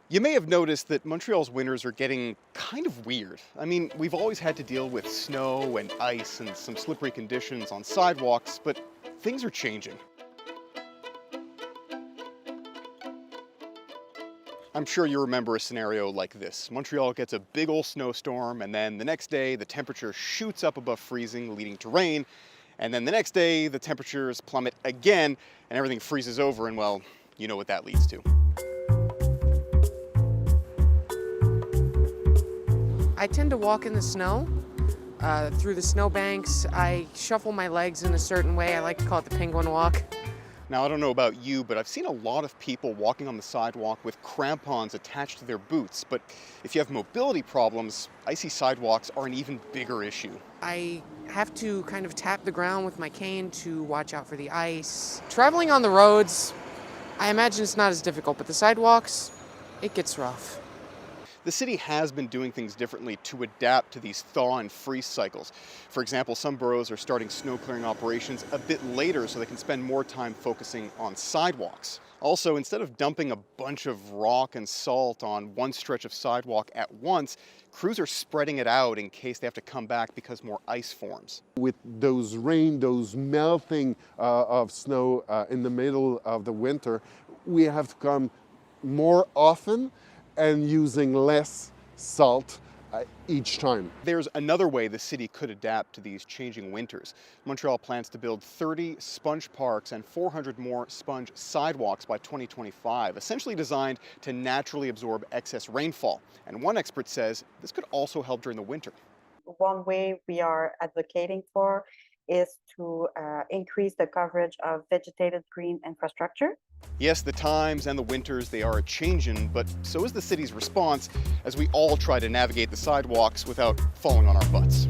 You may have noticed that Montreal's winters are getting kind of weird. I mean, we've always had to deal with snow and ice and some slippery conditions on sidewalks, but things are changing. I'm sure you remember a scenario like this. Montreal gets a big old snowstorm, and then the next day the temperature shoots up above freezing, leading to rain. And then the next day the temperatures plummet again, and everything freezes over, and well, you know what that leads to. I tend to walk in the snow, through the snowbanks. I shuffle my legs in a certain way. I like to call it the penguin walk. Now, I don't know about you, but I've seen a lot of people walking on the sidewalk with crampons attached to their boots. But if you have mobility problems, icy sidewalks are an even bigger issue. I have to kind of tap the ground with my cane to watch out for the ice. Traveling on the roads, I imagine it's not as difficult, but the sidewalks, it gets rough. The city has been doing things differently to adapt to these thaw and freeze cycles. For example, some boroughs are starting snow clearing operations a bit later so they can spend more time focusing on sidewalks. Also, instead of dumping a bunch of rock and salt on one stretch of sidewalk at once, crews are spreading it out in case they have to come back because more ice forms. With those rain, those melting of snow in the middle of the winter, we have to come more often and using less salt each time. There's another way the city could adapt to these changing winters. Montreal plans to build 30 sponge parks and 400 more sponge sidewalks by 2025, essentially designed to naturally absorb excess rainfall. And one expert says this could also help during the winter. One way we are advocating for is to increase the coverage of vegetated green infrastructure. Yes, the times and the winters, they are a-changin', but so is the city's response as we all try to navigate the sidewalks without falling on our butts.